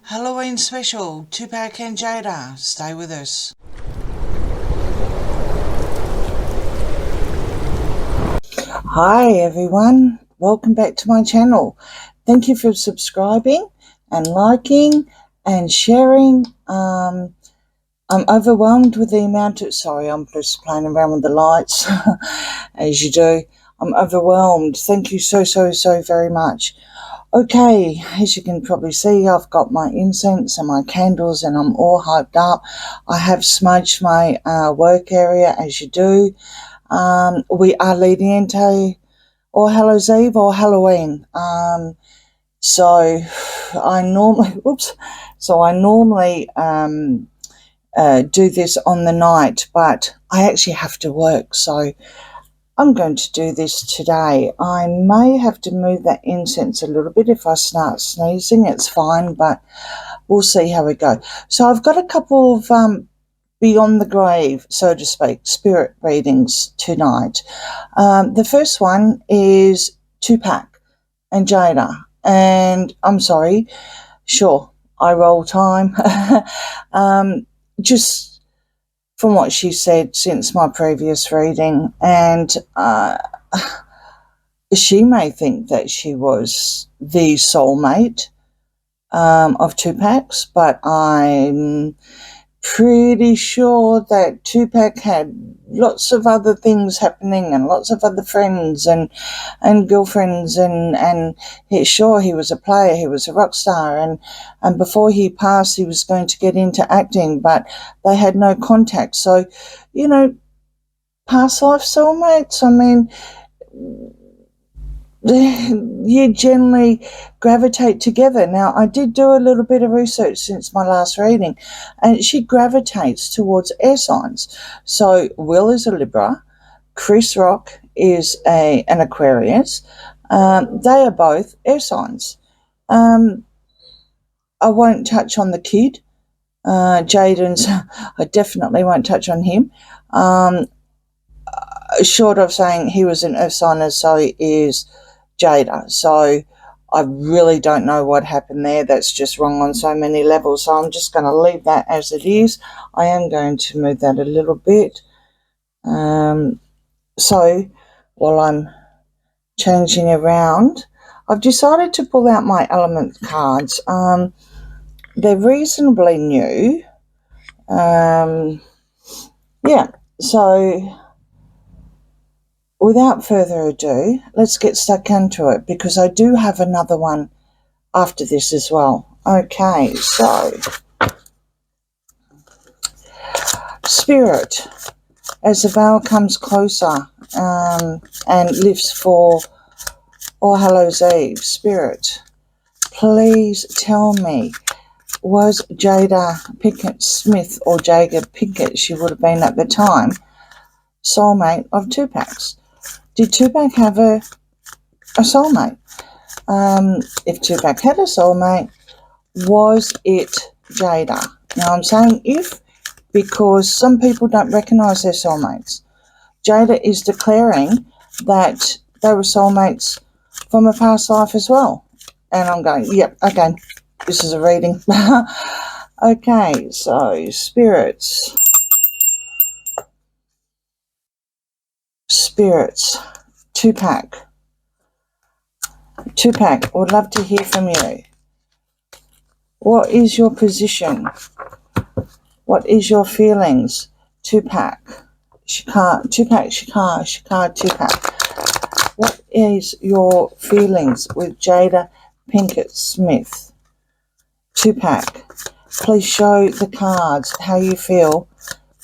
Halloween special, Tupac and Jada. Stay with us. Hi everyone, welcome back to my channel. Thank you for subscribing and liking and sharing. I'm overwhelmed with the amount of, sorry, I'm just playing around with the lights as you do. I'm overwhelmed. Thank you so very much. Okay, as you can probably see, I've got my incense and my candles and I'm all hyped up. I have smudged my work area, as you do. We are leading into or Hallows Eve or Halloween. So I normally do this on the night, but I actually have to work, so I'm going to do this today. I may have to move that incense a little bit. If I start sneezing, it's fine, but we'll see how we go. So I've got a couple of beyond the grave, so to speak, spirit readings tonight. The first one is Tupac and Jada. And I'm sorry, sure, I roll time. Just from what she said since my previous reading, and she may think that she was the soulmate of Tupac's, but I'm pretty sure that Tupac had lots of other things happening and lots of other friends and girlfriends and he was a player, he was a rock star, and before he passed he was going to get into acting, but they had no contact. So, past life soulmates, I mean, you generally gravitate together. Now, I did do a little bit of research since my last reading, and she gravitates towards air signs. So Will is a Libra, Chris Rock is an Aquarius. They are both air signs. I won't touch on the kid. Jaden's, I definitely won't touch on him. Short of saying he was an earth sign, and so is Jada. So I really don't know what happened there. That's just wrong on so many levels. So I'm just going to leave that as it is. I am going to move that a little bit. So while I'm changing around, I've decided to pull out my element cards. They're reasonably new. So without further ado, let's get stuck into it, because I do have another one after this as well. Okay, so Spirit, as the veil comes closer and lifts for All Hallows Eve, Spirit, please tell me, was Jada Pinkett Smith, or Jada Pinkett, she would have been at the time, soulmate of Tupac's? Did Tupac have a soulmate? If Tupac had a soulmate, was it Jada? Now I'm saying if, because some people don't recognise their soulmates. Jada is declaring that they were soulmates from a past life as well. And I'm going, yep, okay, this is a reading. Okay, so spirits. Tupac, would love to hear from you. What is your position? What is your feelings? Tupac, Shakur. What is your feelings with Jada Pinkett Smith? Tupac, please show the cards how you feel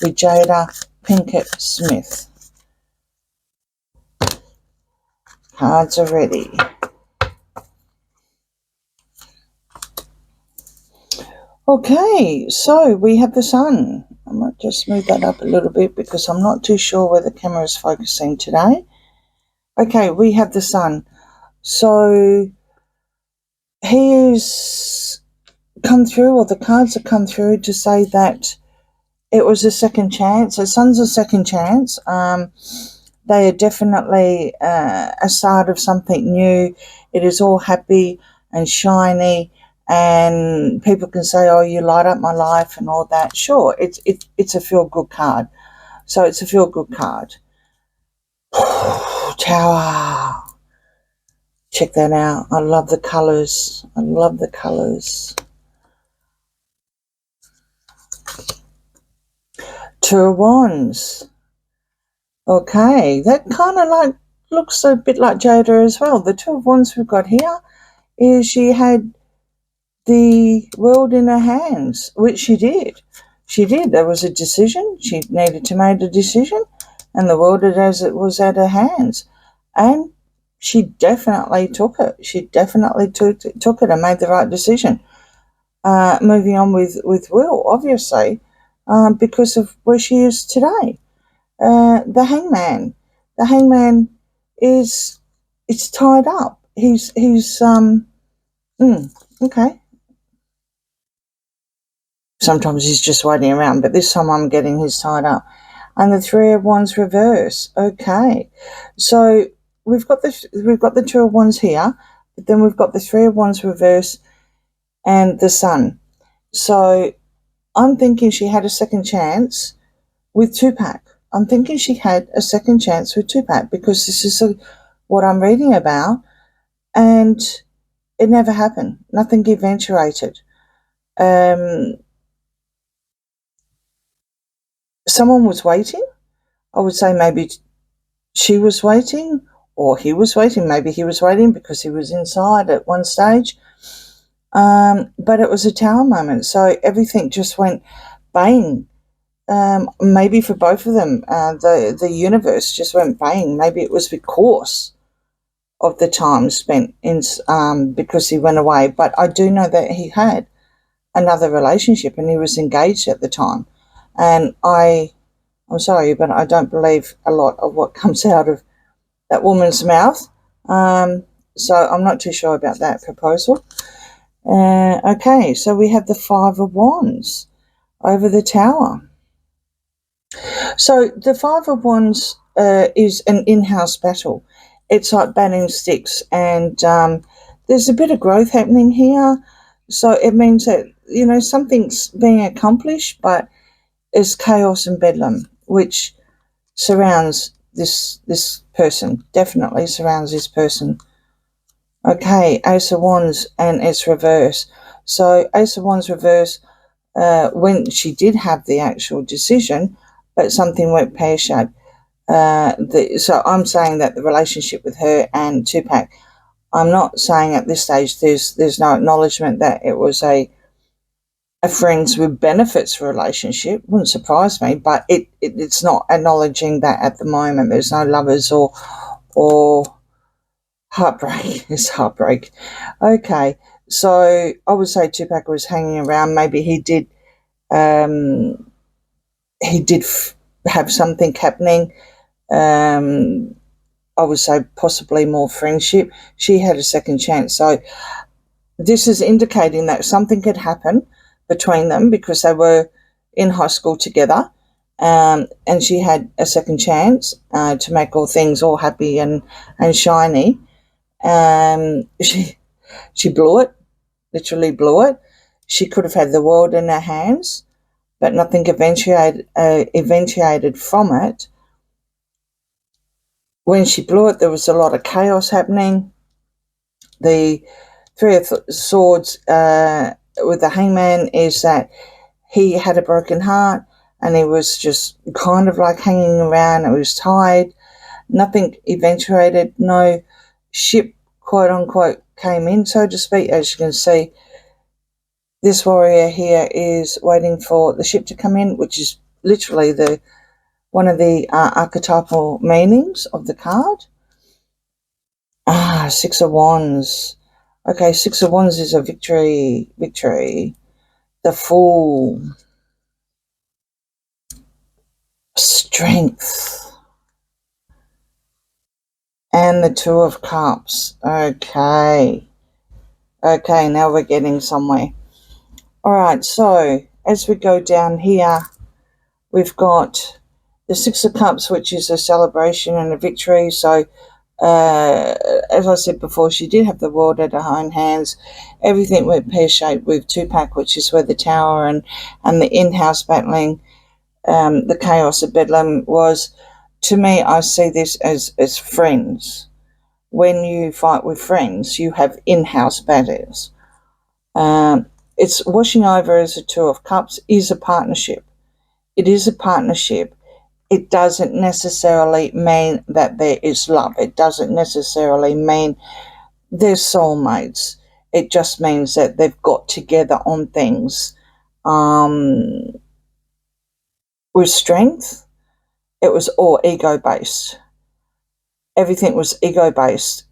with Jada Pinkett Smith. Cards are ready. Okay, so we have the sun. I might just move that up a little bit because I'm not too sure where the camera is focusing today. Okay, we have the sun. So he has come through, or the cards have come through to say that it was a second chance. The sun's a second chance. They are definitely a start of something new. It is all happy and shiny and people can say, oh, you light up my life and all that. Sure, it's a feel-good card. So it's a feel-good card. Tower. Check that out. I love the colours. I love the colours. Two of Wands. Okay, that kind of like looks a bit like Jada as well. The Two of Wands we've got here is she had the world in her hands, which she did. She did. There was a decision. She needed to make a decision, and the world as it was at her hands. And she definitely took it. She definitely took it and made the right decision. Moving on with Will, obviously, because of where she is today. The Hangman. The Hangman is it's tied up. He's okay. Sometimes he's just waiting around, but this time I'm getting his tied up. And the Three of Wands reverse. Okay, so we've got the Two of Wands here, but then we've got the Three of Wands reverse and the Sun. So I'm thinking she had a second chance with Tupac. I'm thinking she had a second chance with Tupac because this is what I'm reading about, and it never happened. Nothing eventuated. Someone was waiting. I would say maybe she was waiting or he was waiting. Maybe he was waiting because he was inside at one stage. But it was a tower moment. So everything just went bang. Maybe for both of them, the universe just went bang. Maybe it was because of the time spent in because he went away. But I do know that he had another relationship and he was engaged at the time. And I'm sorry, but I don't believe a lot of what comes out of that woman's mouth. So I'm not too sure about that proposal. Okay, so we have the Five of Wands over the Tower. So the Five of Wands is an in-house battle. It's like batting sticks, and there's a bit of growth happening here. So it means that, something's being accomplished, but it's chaos and bedlam, which surrounds this person, definitely surrounds this person. Okay, Ace of Wands and it's reverse. So Ace of Wands reverse, when she did have the actual decision, but something went pear-shaped. So I'm saying that the relationship with her and Tupac, I'm not saying at this stage there's no acknowledgement that it was a friends with benefits relationship. Wouldn't surprise me, but it's not acknowledging that at the moment. There's no lovers or heartbreak. It's heartbreak. Okay, so I would say Tupac was hanging around. Maybe he did have something happening. I would say possibly more friendship. She had a second chance. So this is indicating that something could happen between them because they were in high school together, and she had a second chance to make all things all happy and shiny. She blew it, literally blew it. She could have had the world in her hands, but nothing eventuated from it. When she blew it, there was a lot of chaos happening. The Three of Swords with the Hangman is that he had a broken heart and he was just kind of like hanging around. It was tied. Nothing eventuated. No ship, quote unquote, came in, so to speak. As you can see, this warrior here is waiting for the ship to come in, which is literally one of the archetypal meanings of the card. Six of Wands. Okay, Six of Wands is a victory. The Fool. Strength. And the Two of Cups. Okay, now we're getting somewhere. Alright, so as we go down here, we've got the Six of Cups, which is a celebration and a victory. So As I said before, she did have the world at her own hands. Everything went pear-shaped with Tupac, which is where the tower and the in-house battling, the chaos of Bedlam was. To me, I see this as friends. When you fight with friends, you have in-house battles. It's washing over as a Two of Cups is a partnership. It is a partnership. It doesn't necessarily mean that there is love. It doesn't necessarily mean they're soulmates. It just means that they've got together on things with strength. It was all ego-based. Everything was ego-based.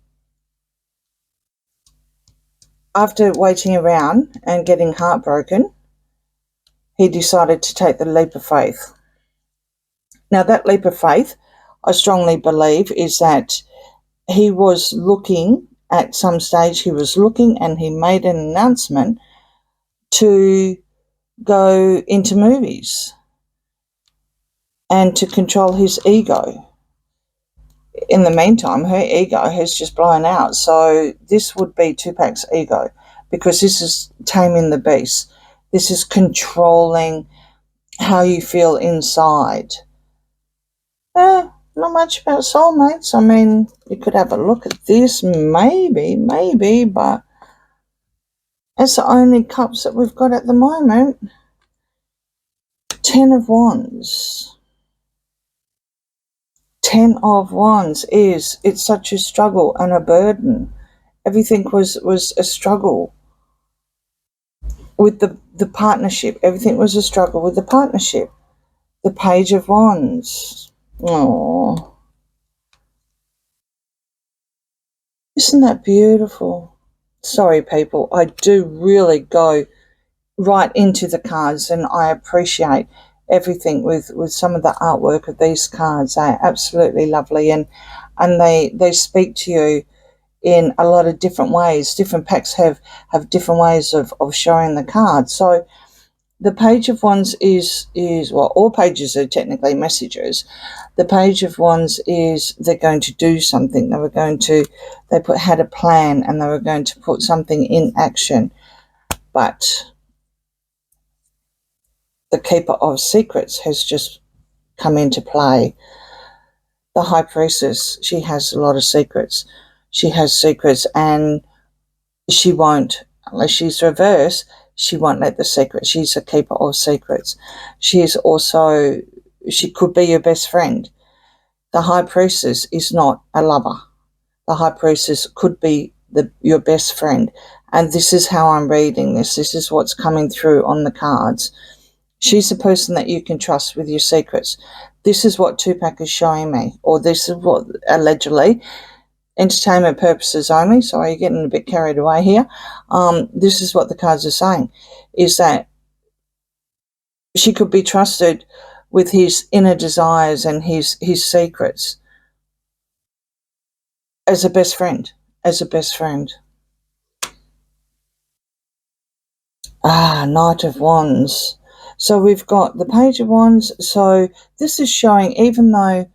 After waiting around and getting heartbroken, he decided to take the leap of faith. Now, that leap of faith, I strongly believe, is that he was looking at some stage, he was looking and he made an announcement to go into movies and to control his ego. In the meantime, her ego has just blown out. So this would be Tupac's ego, because this is taming the beast. This is controlling how you feel inside. Not much about soulmates. I mean, you could have a look at this, maybe, but it's the only cups that we've got at the moment. 10 of Wands. 10 of Wands it's such a struggle and a burden. Everything was a struggle with the partnership. Everything was a struggle with the partnership. The Page of Wands. Oh, isn't that beautiful? Sorry, people. I do really go right into the cards, and I appreciate everything with some of the artwork of these cards. They're absolutely lovely, and they speak to you in a lot of different ways. Different packs have different ways of showing the cards. So the Page of Wands is well, all pages are technically messages. The Page of Wands is they're going to do something. They had a plan and they were going to put something in action. But the Keeper of Secrets has just come into play. The High Priestess, she has a lot of secrets. She has secrets, and she won't, unless she's reversed, she won't let the secret. She's a keeper of secrets. She could be your best friend. The High Priestess is not a lover. The High Priestess could be your best friend. And this is how I'm reading this. This is what's coming through on the cards. She's the person that you can trust with your secrets. This is what Tupac is showing me, or this is what allegedly, entertainment purposes only, sorry, you're getting a bit carried away here. This is what the cards are saying, is that she could be trusted with his inner desires and his secrets as a best friend, Knight of Wands. So we've got the Page of Wands. So this is showing, even though,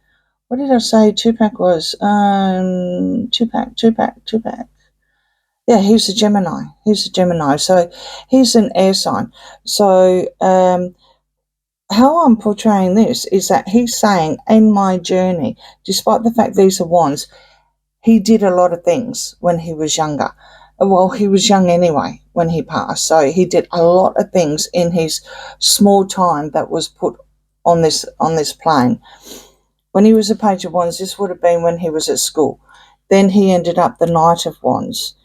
what did I say Tupac was? Tupac. Yeah, he's a Gemini. So he's an air sign. So how I'm portraying this is that he's saying, in my journey, despite the fact these are wands, he did a lot of things when he was younger. Well, he was young anyway when he passed. So he did a lot of things in his small time that was put on this plane. When he was a Page of Wands, this would have been when he was at school. Then he ended up the Knight of Wands.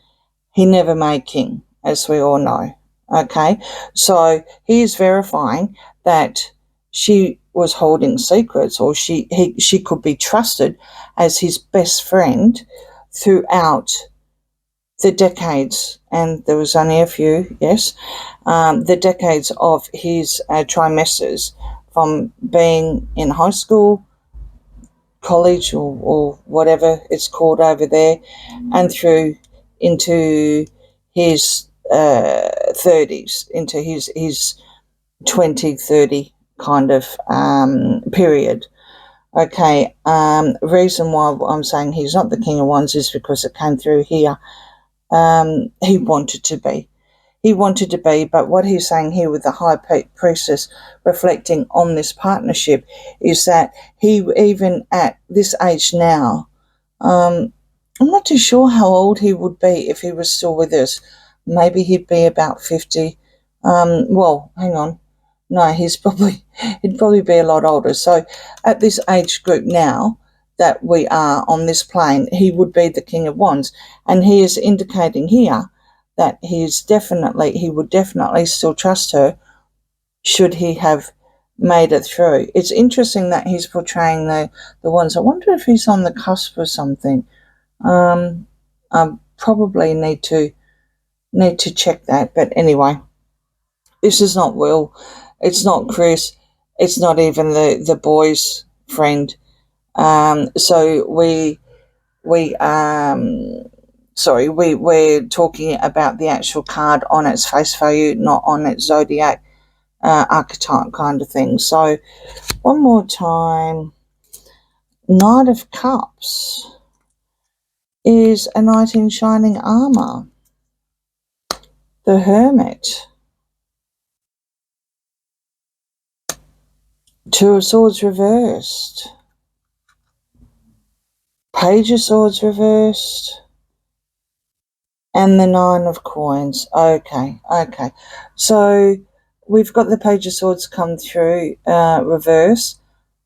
He never made king, as we all know. Okay, so he is verifying that she was holding secrets, or she could be trusted as his best friend throughout the decades, and there was only a few, yes, the decades of his trimesters, from being in high school, college, or whatever it's called over there, and through into his 30s, into his 20, 30 kind of period. Okay, reason why I'm saying he's not the King of Wands is because it came through here. He wanted to be. He wanted to be, but what he's saying here with the High Priestess reflecting on this partnership is that he, even at this age now, I'm not too sure how old he would be if he was still with us. Maybe he'd be about 50. Well, hang on. No, he'd probably be a lot older. So at this age group now that we are on this plane, he would be the King of Wands. And he is indicating here that he would definitely still trust her should he have made it through. It's interesting that he's portraying the wands. I wonder if he's on the cusp or something. I probably need to check that. But anyway, this is not Will. It's not Chris. It's not even the boy's friend. So we're talking about the actual card on its face value, not on its zodiac archetype kind of thing. So one more time, Knight of Cups is a knight in shining armor. The Hermit. Two of Swords reversed. Page of Swords reversed. And the Nine of Coins. Okay. So we've got the Page of Swords come through reverse,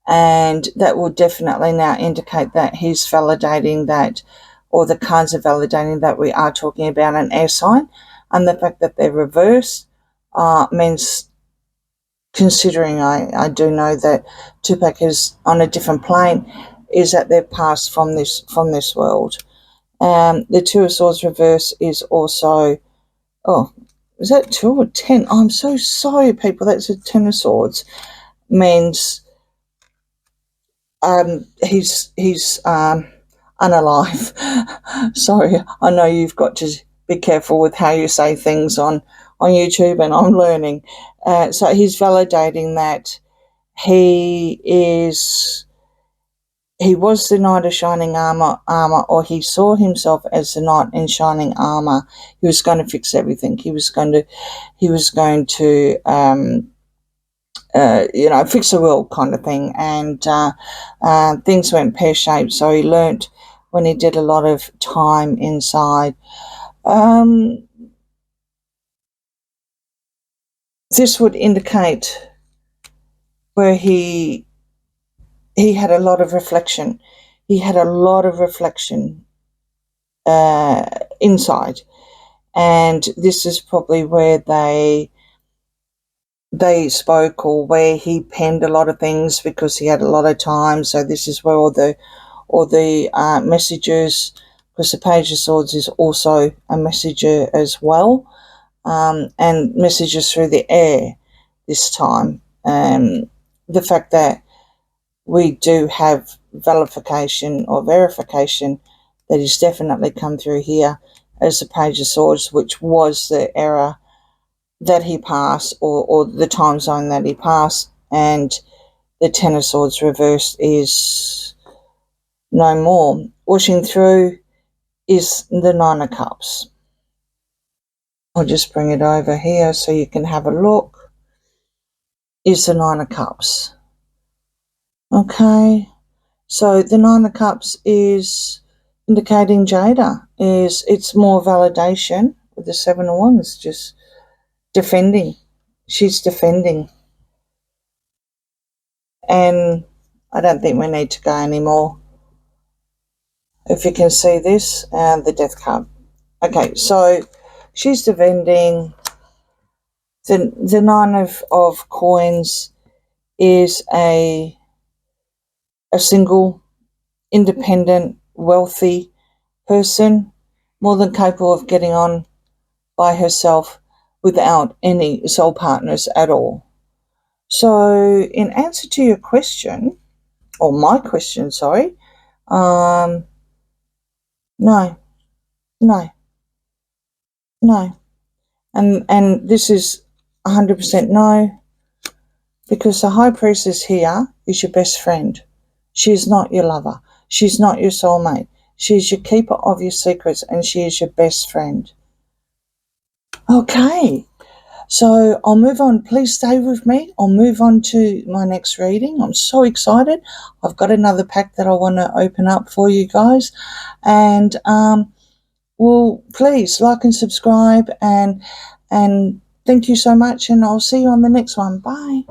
and that will definitely now indicate that he's validating that, or the cards are validating that we are talking about an air sign. And the fact that they're reversed means, considering I do know that Tupac is on a different plane, is that they're passed from this world. The Two of Swords reverse is also, is that 2 or 10? Oh, I'm so sorry, people. That's a 10 of Swords. Means he's unalive. Sorry, I know you've got to be careful with how you say things on YouTube, and I'm learning. So he's validating that he was the knight of shining armor, or he saw himself as the knight in shining armor. He was going to fix everything. He was going to fix the world kind of thing. And things went pear-shaped. So he learnt when he did a lot of time inside. This would indicate where he had a lot of reflection. He had a lot of reflection inside, and this is probably where they spoke, or where he penned a lot of things because he had a lot of time. So this is where all the messages, because the Page of Swords is also a messenger as well, and messages through the air this time. The fact that we do have verification that is definitely come through here as the Page of Swords, which was the era that he passed, or the time zone that he passed. And the Ten of Swords reversed is no more. Washing through is the Nine of Cups. I'll just bring it over here so you can have a look. Is the Nine of Cups. Okay. So the Nine of Cups is indicating Jada. It's more validation with the Seven of Wands, just defending. She's defending. And I don't think we need to go anymore. If you can see this, the Death card. Okay, so she's defending. The Nine of Coins is a single, independent, wealthy person, more than capable of getting on by herself without any soul partners at all. So in answer to your question, or my question, sorry, no. And this is 100% no, because the High Priestess here is your best friend. She's not your lover. She's not your soulmate. She's your keeper of your secrets, and she is your best friend. Okay. So I'll move on. Please stay with me. I'll move on to my next reading. I'm so excited. I've got another pack that I want to open up for you guys. And well, please like and subscribe, and thank you so much, and I'll see you on the next one. Bye.